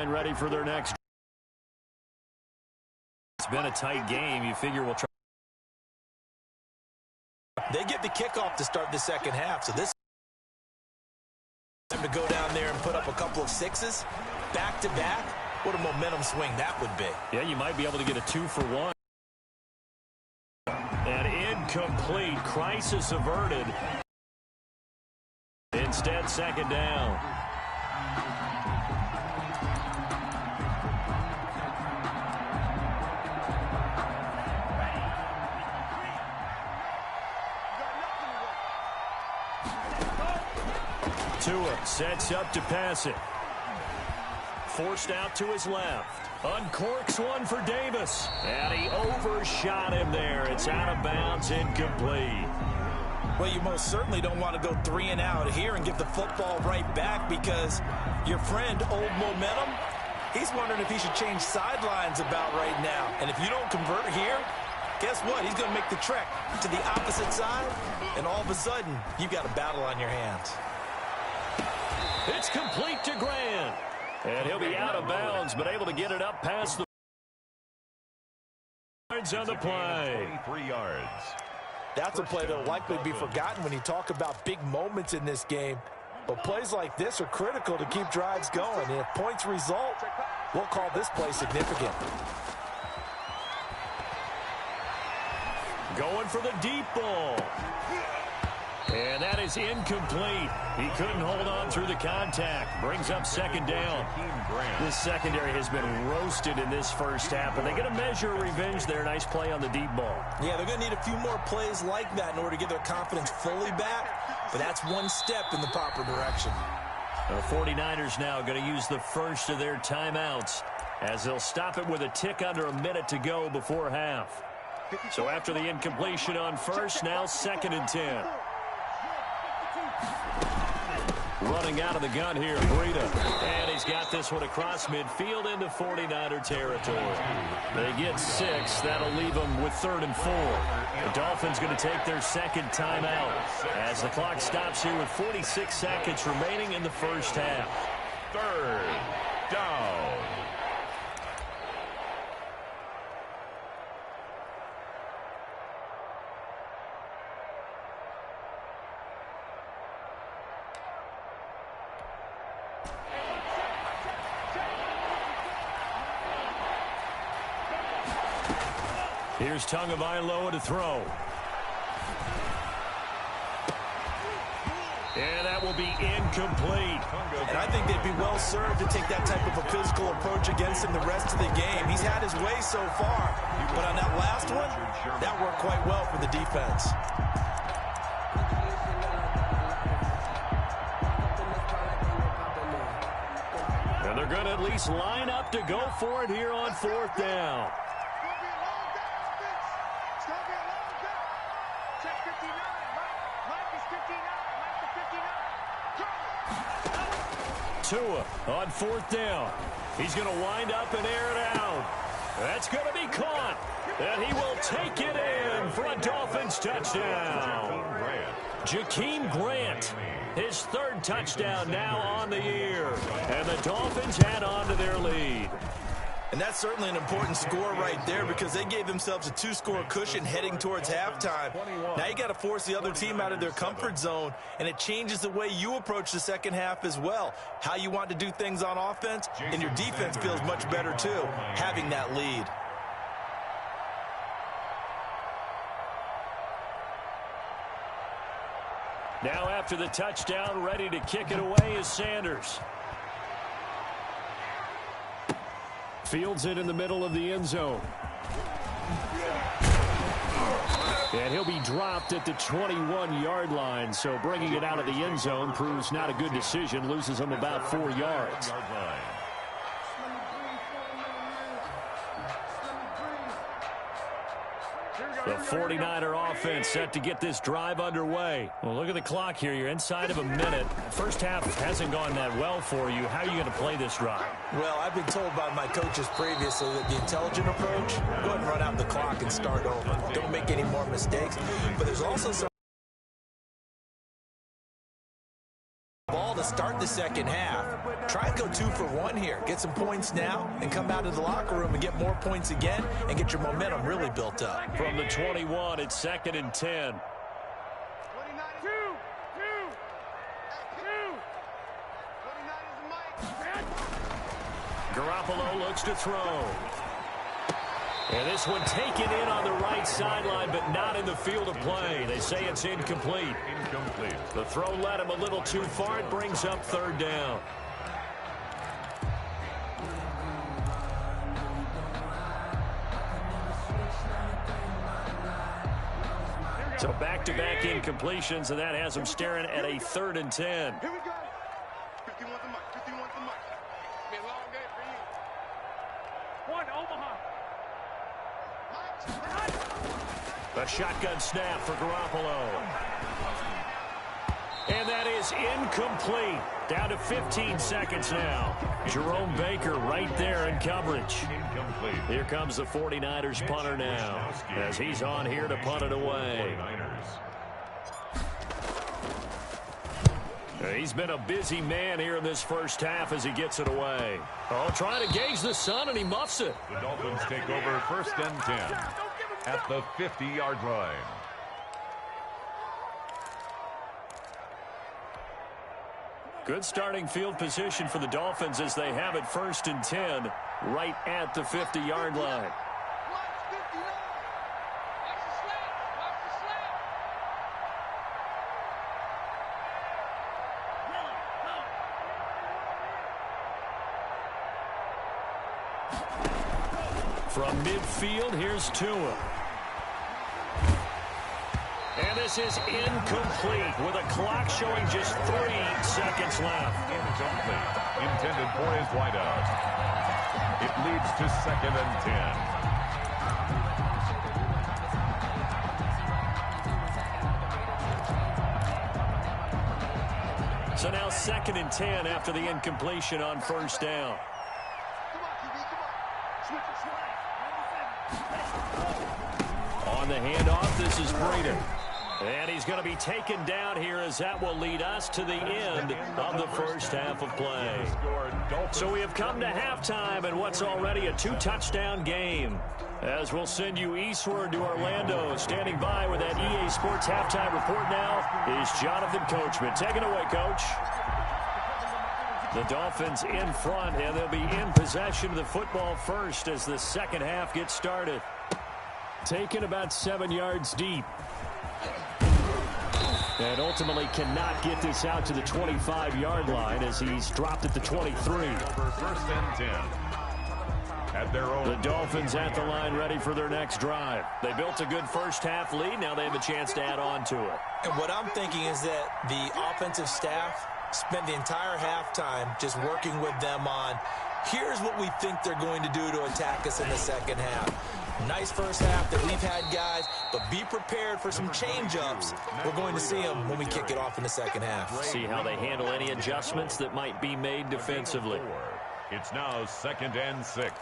line ready for their next. It's been a tight game. You figure we'll try. They get the kickoff to start the second half, so this time to go down there and put up a couple of sixes back-to-back. What a momentum swing that would be. Yeah, you might be able to get a 2-for-1. And incomplete. Crisis averted. Instead, second down. Tua sets up to pass it. Forced out to his left. Uncorks one for Davis. And he overshot him there. It's out of bounds, incomplete. Well, you most certainly don't want to go 3 and out here and give the football right back because your friend, Old Momentum, he's wondering if he should change sidelines about right now. And if you don't convert here, guess what? He's going to make the trek to the opposite side, and all of a sudden, you've got a battle on your hands. It's complete to Grant. And he'll be out of bounds, but able to get it up past the yards on the play. 23 yards. That's a play that will likely be forgotten when you talk about big moments in this game. But plays like this are critical to keep drives going. And if points result, we'll call this play significant. Going for the deep ball. And that is incomplete. He couldn't hold on through the contact. Brings up second down. This secondary has been roasted in this first half, but they're going to measure revenge there. Nice play on the deep ball. Yeah, they're going to need a few more plays like that in order to get their confidence fully back, but that's one step in the proper direction. The 49ers now going to use the first of their timeouts as they'll stop it with a tick under a minute to go before half. So after the incompletion on first, now 2nd and 10. Running out of the gun here, Breida. And he's got this one across midfield into 49er territory. They get 6. That'll leave them with 3rd and 4. The Dolphins going to take their second timeout as the clock stops here with 46 seconds remaining in the first half. 3rd down. Here's Tagovailoa to throw. And that will be incomplete. And I think they'd be well served to take that type of a physical approach against him the rest of the game. He's had his way so far. But on that last one, that worked quite well for the defense. And they're going to at least line up to go for it here on 4th down. Tua on 4th down. He's going to wind up and air it out. That's going to be caught. And he will take it in for a Dolphins touchdown. Jakeem Grant, his 3rd touchdown now on the year. And the Dolphins add on to their lead. And that's certainly an important score right there because they gave themselves a 2-score cushion heading towards halftime. Now you got to force the other team out of their comfort zone, and it changes the way you approach the second half as well. How you want to do things on offense, and your defense feels much better too, having that lead. Now after the touchdown, ready to kick it away is Sanders. Fields it in the middle of the end zone. And he'll be dropped at the 21-yard line, so bringing it out of the end zone proves not a good decision, loses him about 4 yards. The 49er offense set to get this drive underway. Well, look at the clock here. You're inside of a minute. First half hasn't gone that well for you. How are you going to play this drive? Well, I've been told by my coaches previously that the intelligent approach, go ahead and run out the clock and start over. Don't make any more mistakes. But there's also some ball to start the second half. Try and go 2 for 1 here. Get some points now and come out of the locker room and get more points again and get your momentum really built up. From the 21, it's 2nd and 10. Garoppolo looks to throw. And this one taken in on the right sideline, but not in the field of play. They say it's incomplete. Incomplete. The throw led him a little too far. It brings up 3rd down. So back-to-back incompletions, and that has him staring at a 3rd and 10. Here we go. 51 the mic. 51 the mic. Be a long day for you. One, Omaha. A shotgun snap for Garoppolo. And that is incomplete. Down to 15 seconds now. Jerome Baker right there in coverage. Incomplete. Here comes the 49ers punter now as he's on here to punt it away. He's been a busy man here in this first half as he gets it away. Oh, trying to gauge the sun, and he muffs it. The Dolphins take over 1st and 10 at the 50-yard line. Good starting field position for the Dolphins as they have it 1st and 10 right at the 50-yard line. From midfield, here's Tua. And this is incomplete with a clock showing just 3 seconds left. Incomplete. Intended for his wideout. It leads to 2nd and 10. So now 2nd and 10 after the incompletion on 1st down. On the handoff, this is Breida. And he's going to be taken down here as that will lead us to the end of the first half of play. So we have come to halftime in what's already a 2-touchdown game. As we'll send you eastward to Orlando. Standing by with that EA Sports halftime report now is Jonathan Coachman. Take it away, Coach. The Dolphins in front, and they'll be in possession of the football first as the second half gets started. Taken about 7 yards deep. And ultimately cannot get this out to the 25-yard line as he's dropped at the 23. Over 1st and 10. At their own. The Dolphins at the line ready for their next drive. They built a good first half lead. Now they have a chance to add on to it. And what I'm thinking is that the offensive staff spent the entire halftime just working with them on, here's what we think they're going to do to attack us in the second half. Nice first half that we've had, guys, but be prepared for some change-ups. We're going to see them when we kick it off in the second half. See how they handle any adjustments that might be made defensively. It's now 2nd and 6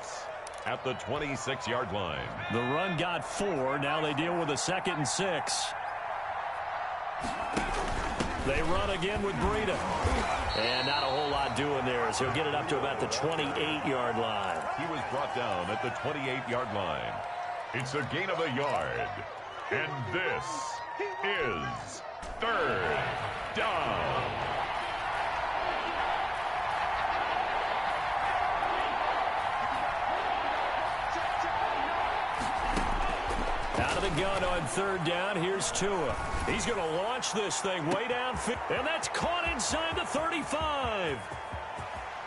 at the 26-yard line. The run got 4. Now they deal with a 2nd and 6. They run again with Breida. And not a whole lot doing there as he'll get it up to about the 28-yard line. He was brought down at the 28-yard line. It's a gain of a yard. And this is 3rd down. Out of the gun on 3rd down. Here's Tua. He's going to launch this thing way down. And that's caught inside the 35.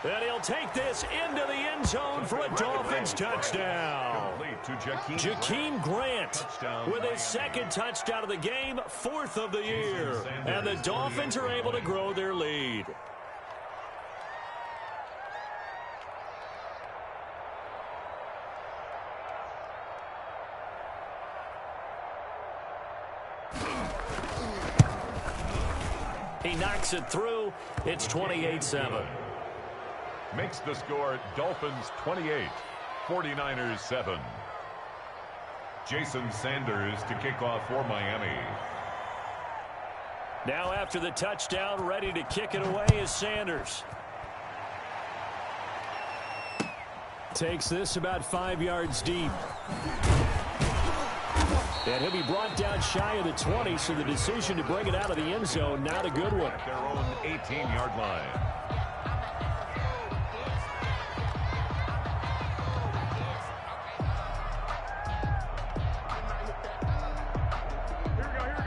And he'll take this into the end zone for a Dolphins touchdown. Jakeem Grant with his 2nd touchdown of the game, 4th of the year. And the Dolphins are able to grow their lead. He knocks it through. It's 28-7. Makes the score Dolphins 28, 49ers 7. Jason Sanders to kick off for Miami. Now after the touchdown, ready to kick it away is Sanders. Takes this about 5 yards deep. And he'll be brought down shy of the 20, so the decision to bring it out of the end zone, not a good one. At their own 18-yard line.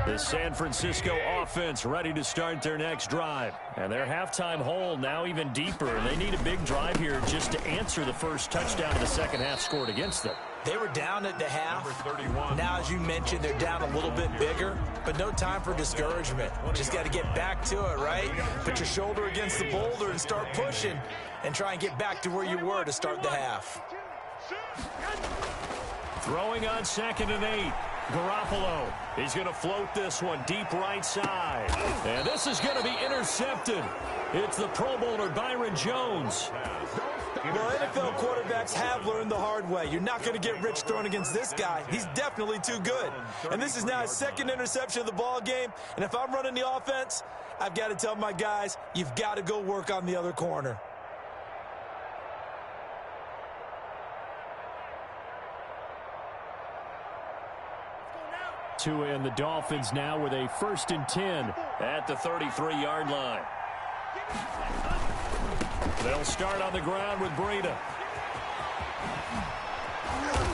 The San Francisco offense ready to start their next drive. And their halftime hole now even deeper. And they need a big drive here just to answer the first touchdown of the second half scored against them. They were down at the half. Number 31. Now, as you mentioned, they're down a little bit bigger, but no time for discouragement. Just got to get back to it, right? Put your shoulder against the boulder and start pushing and try and get back to where you were to start the half. Throwing on 2nd and 8. Garoppolo. He's going to float this one deep right side. And this is going to be intercepted. It's the Pro Bowler Byron Jones. Well, NFL quarterbacks have learned the hard way. You're not going to get rich throwing against this guy. He's definitely too good. And this is now his second interception of the ball game. And if I'm running the offense, I've got to tell my guys, you've got to go work on the other corner. Tua and the Dolphins now with a 1st and 10 at the 33-yard line. They'll start on the ground with Breida.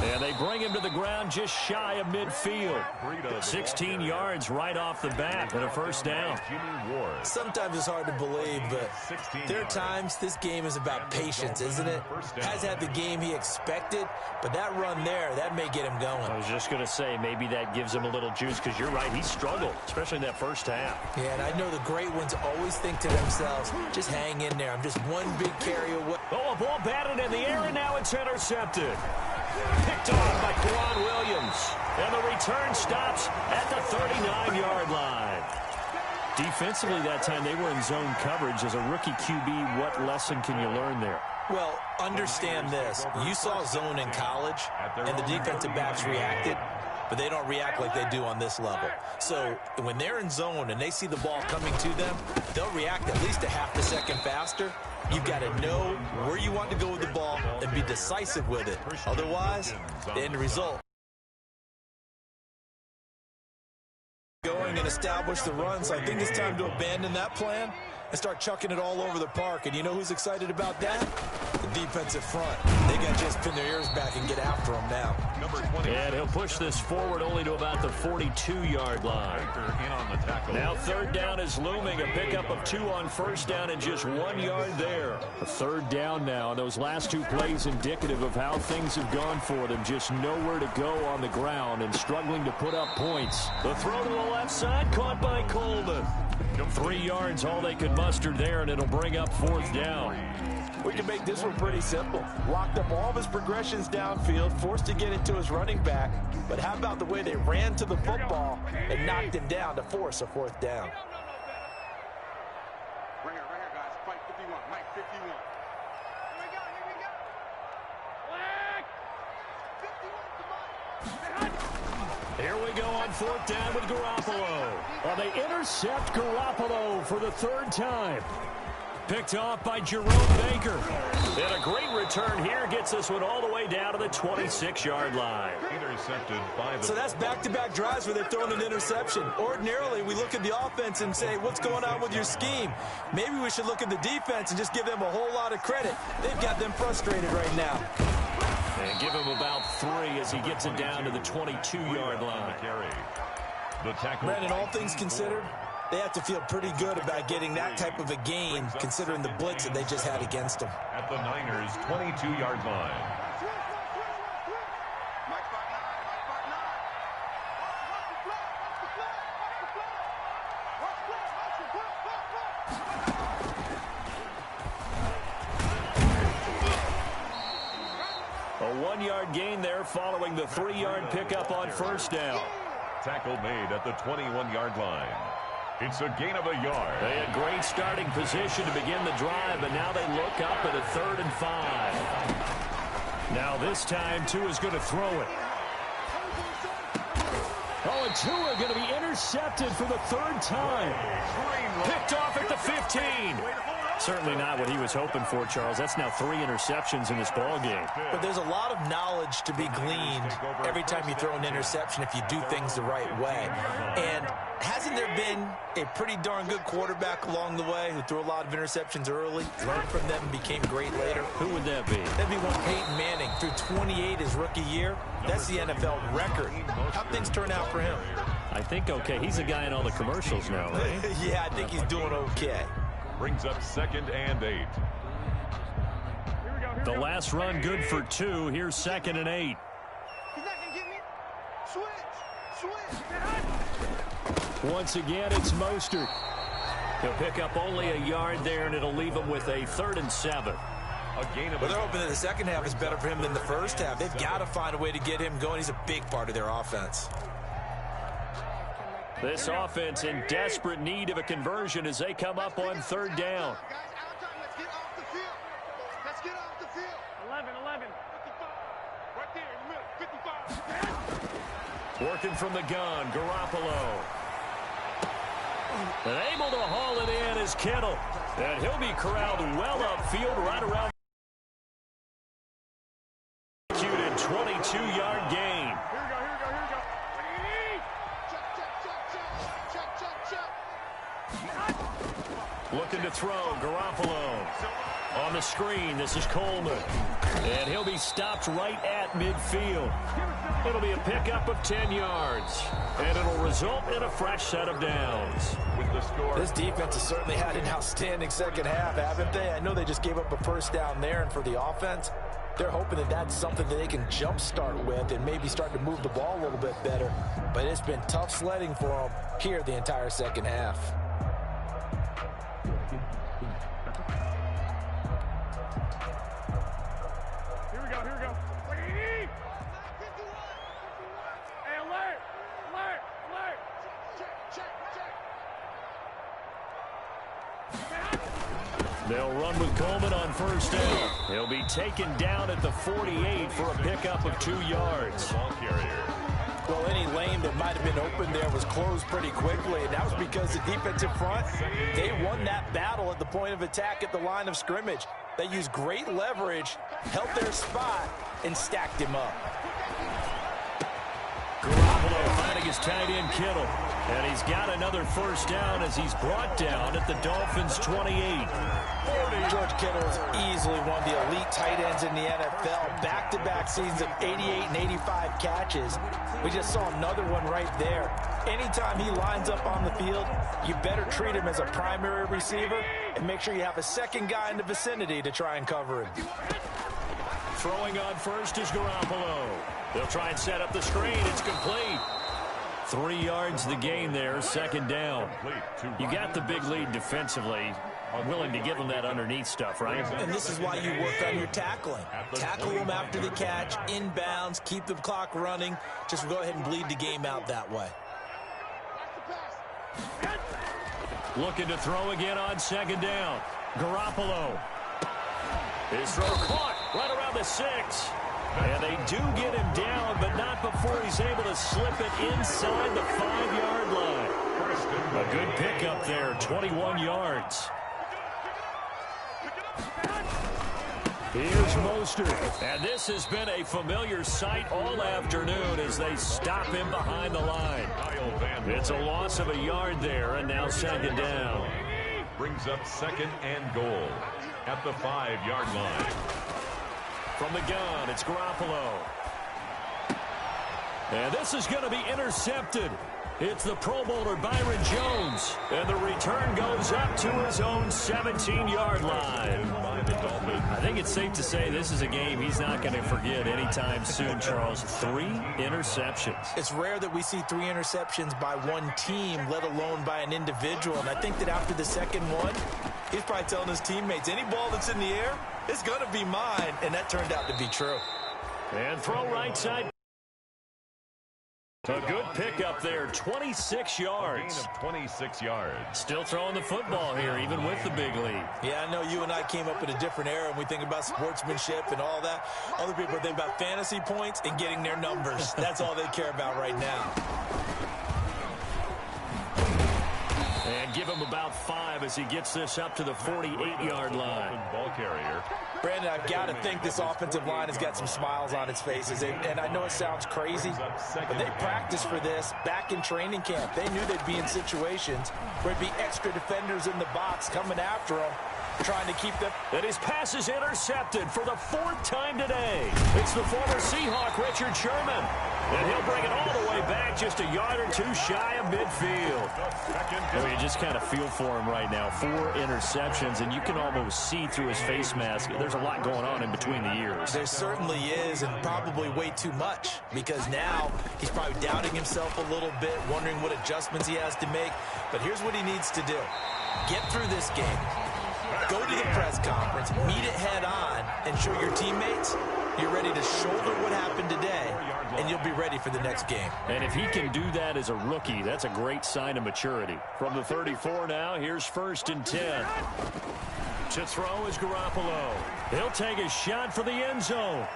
And they bring him to the ground just shy of midfield. 16 yards right off the bat and a first down. Sometimes it's hard to believe, but there are times this game is about patience, isn't it? Has had the game he expected, but that run there, that may get him going. I was just going to say, maybe that gives him a little juice because you're right, he struggled, especially in that first half. Yeah, and I know the great ones always think to themselves, just hang in there. I'm just one big carry away. Oh, a ball batted in the air, and now it's intercepted. Picked off by Quan Williams. And the return stops at the 39-yard line. Defensively that time, they were in zone coverage. As a rookie QB, what lesson can you learn there? Well, understand this. You saw zone in college, and the defensive backs reacted, but they don't react like they do on this level. So when they're in zone and they see the ball coming to them, they'll react at least a half a second faster. You've got to know where you want to go with the ball and be decisive with it. Otherwise, the end result. Going and establish the run, so I think it's time to abandon that plan and start chucking it all over the park. And you know who's excited about that? The defensive front. They got to just pin their ears back and get after them now. And he'll push this forward only to about the 42-yard line. Now 3rd down is looming. A pickup of 2 on 1st down and just 1 yard there. A 3rd down now. Those last 2 plays indicative of how things have gone for them. Just nowhere to go on the ground and struggling to put up points. The throw to the left side caught by Coleman. 3 yards all they could muster there, and it'll bring up 4th down. We can make this one pretty simple. Locked up all of his progressions downfield, forced to get it to his running back. But how about the way they ran to the football and knocked him down to force a 4th down? Right here, guys. Fight 51. Mike, 51. Here we go. Here we go on 4th down with Garoppolo. Well, they intercept Garoppolo for the 3rd time. Picked off by Jerome Baker. And a great return here gets this one all the way down to the 26-yard line. Intercepted by the... So that's back-to-back drives where they're throwing an interception. Ordinarily, we look at the offense and say, what's going on with your scheme? Maybe we should look at the defense and just give them a whole lot of credit. They've got them frustrated right now. And give him about 3 as he gets it down to the 22-yard line. Brandon, all things considered, they have to feel pretty good about getting that type of a gain, considering the blitz that they just had against them. At the Niners' 22-yard line. A 1-yard gain there following the 3-yard pickup on 1st down. Tackle made at the 21-yard line. It's a gain of a yard. They had great starting position to begin the drive, but now they look up at a 3rd and 5. Now this time, Tua is going to throw it. Oh, and Tua going to be intercepted for the third time. Picked off at the 15. Certainly not what he was hoping for, Charles. That's now 3 interceptions in this ball game. But there's a lot of knowledge to be gleaned every time you throw an interception if you do things the right way. And hasn't there been a pretty darn good quarterback along the way who threw a lot of interceptions early, learned from them, and became great later? Who would that be? That'd be one Peyton Manning. Threw 28 his rookie year. That's the NFL record. How'd things turn out for him? I think okay. He's a guy in all the commercials now, right? Yeah, I think he's doing okay. Brings up 2nd and 8. The last run good for 2. Here's 2nd and 8. He's not gonna get me. Switch. Once again, it's Mostert. He'll pick up only a yard there, and it'll leave him with a 3rd and 7. Well, they're hoping that the second half is better for him than the first half. They've got to find a way to get him going. He's a big part of their offense. This offense in desperate need of a conversion as they come up on 3rd down. Let's get off the field. Let's get off the field. 11. 55. Right there in the middle. 55. Working from the gun, Garoppolo. And able to haul it in is Kittle. And he'll be corralled well upfield right around the 22-yard gain. Here we go. What do you need? Check. Looking to throw, Garoppolo. On the screen, this is Coleman. And he'll be stopped right at midfield. It'll be a pickup of 10 yards. And it'll result in a fresh set of downs. With the score. This defense has certainly had an outstanding second half, haven't they? I know they just gave up a first down there, and for the offense, they're hoping that that's something that they can jumpstart with and maybe start to move the ball a little bit better. But it's been tough sledding for them here the entire second half. Here we go. What do you need? Hey, alert. Check. They'll run with Coleman on first down. He'll be taken down at the 48 for a pickup of 2 yards. Ball carrier. Well, any lane that might have been open there was closed pretty quickly, and that was because the defensive front, they won that battle at the point of attack at the line of scrimmage. They used great leverage, held their spot, and stacked him up. Garoppolo finding his tight end Kittle. And he's got another first down as he's brought down at the Dolphins' 28. George Kittle is easily one of the elite tight ends in the NFL. Back-to-back seasons of 88 and 85 catches. We just saw another one right there. Anytime he lines up on the field, you better treat him as a primary receiver and make sure you have a second guy in the vicinity to try and cover him. Throwing on first is Garoppolo. They'll try and set up the screen. It's complete. 3 yards the gain there, second down. You got the big lead defensively. I'm willing to give them that underneath stuff, right? And this is why you work on your tackling. Tackle them after the catch, inbounds, keep the clock running. Just go ahead and bleed the game out that way. Looking to throw again on second down. Garoppolo. His throw caught right around the 6. And they do get him down, but not before he's able to slip it inside the 5-yard line. A good pickup there, 21 yards. Here's Mostert. And this has been a familiar sight all afternoon as they stop him behind the line. It's a loss of a yard there, and now second down. Brings up 2nd and goal at the 5-yard line. From the gun, it's Garoppolo. And this is going to be intercepted. It's the Pro Bowler Byron Jones. And the return goes up to his own 17-yard line. I think it's safe to say this is a game he's not going to forget anytime soon, Charles. 3 interceptions. It's rare that we see 3 interceptions by one team, let alone by an individual. And I think that after the second one, he's probably telling his teammates, any ball that's in the air, it's going to be mine. And that turned out to be true. And throw right side. A good pickup there, 26 yards. Gain of 26 yards. Still throwing the football here, even with the big lead. Yeah, I know you and I came up in a different era, and we think about sportsmanship and all that. Other people think about fantasy points and getting their numbers. That's all they care about right now. give him about 5 as he gets this up to the 48-yard line. Ball carrier. Brandon, I've got to think this offensive line has got some smiles on its faces. And I know it sounds crazy, but they practiced for this back in training camp. They knew they'd be in situations where there'd be extra defenders in the box coming after them, trying to keep them. And his pass is intercepted for the 4th time today. It's the former Seahawk, Richard Sherman. And he'll bring it all the way back just a yard or 2 shy of midfield. I mean, you just kind of feel for him right now. 4 interceptions, and you can almost see through his face mask. There's a lot going on in between the ears. There certainly is, and probably way too much, because now he's probably doubting himself a little bit, wondering what adjustments he has to make. But here's what he needs to do. Get through this game. Go to the press conference, meet it head on, and show your teammates you're ready to shoulder what happened today, and you'll be ready for the next game. And if he can do that as a rookie, that's a great sign of maturity. From the 34 now, here's 1st and 10. To throw is Garoppolo. He'll take a shot for the end zone.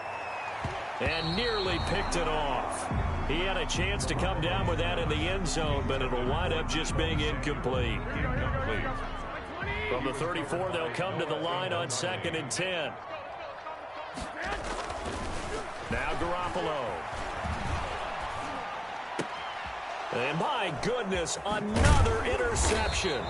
And nearly picked it off. He had a chance to come down with that in the end zone, but it'll wind up just being incomplete. From the 34, they'll come to the line on 2nd and 10. Now Garoppolo. And my goodness, another interception.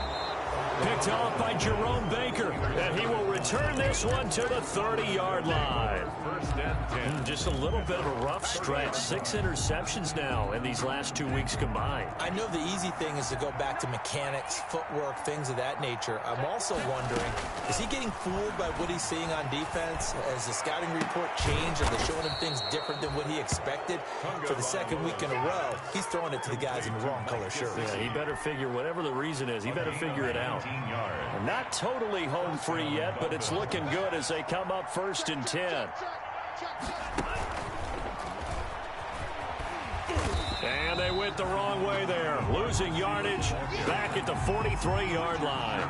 Picked off by Jerome Baker. And he will return this one to the 30-yard line. 1st and 10. Just a little bit of a rough stretch. 6 interceptions now in these last 2 weeks combined. I know the easy thing is to go back to mechanics, footwork, things of that nature. I'm also wondering, is he getting fooled by what he's seeing on defense? Has the scouting report changed? Are they showing him things different than what he expected? For the 2nd week in a row, he's throwing it to the guys in the wrong color shirts. Yeah, he better figure, whatever the reason is, he better figure it out. Not totally home free yet, but it's looking good as they come up 1st and 10. And they went the wrong way there. Losing yardage back at the 43-yard line.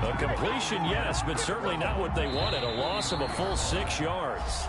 A completion, yes, but certainly not what they wanted. A loss of a full 6 yards.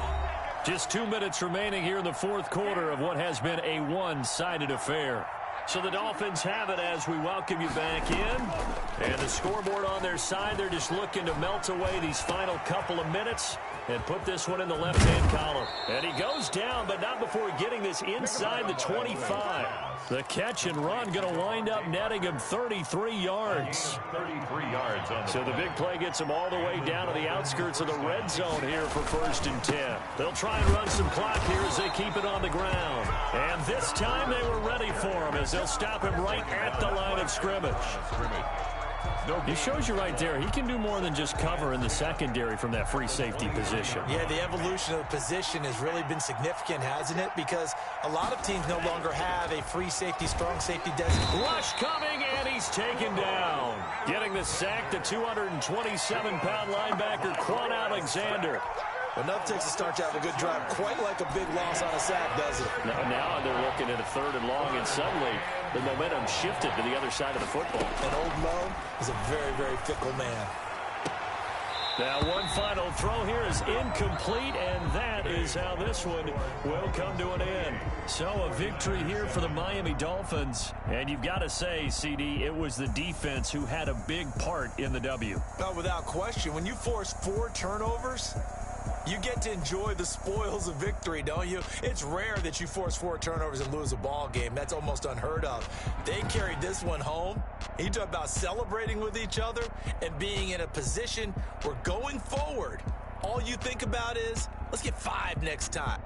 Just 2 minutes remaining here in the 4th quarter of what has been a one-sided affair. So the Dolphins have it as we welcome you back in. And the scoreboard on their side, they're just looking to melt away these final couple of minutes and put this one in the left-hand column. And he goes down, but not before getting this inside the 25. The catch and run going to wind up netting him 33 yards. 33 yards on the So the big play gets him all the way down to the outskirts of the red zone here for 1st and 10. They'll try and run some clock here as they keep it on the ground. And this time they were ready for him as they'll stop him right at the line of scrimmage. He shows you right there, he can do more than just cover in the secondary from that free safety position. Yeah, the evolution of the position has really been significant, hasn't it? Because a lot of teams no longer have a free safety, strong safety designation. Rush coming, and he's taken down. Getting the sack, the 227-pound linebacker, Quan Alexander. Well, nothing takes a start to have a good drive. Quite like a big loss on a sack, doesn't it? Now they're looking at a 3rd and long, and suddenly the momentum shifted to the other side of the football. And Old Mo is a very, very fickle man. Now one final throw here is incomplete, and that is how this one will come to an end. So a victory here for the Miami Dolphins. And you've got to say, CD, it was the defense who had a big part in the W. No, without question. When you force 4 turnovers, you get to enjoy the spoils of victory, don't you? It's rare that you force 4 turnovers and lose a ball game. That's almost unheard of. They carried this one home. You talk about celebrating with each other and being in a position where going forward, all you think about is, let's get 5 next time.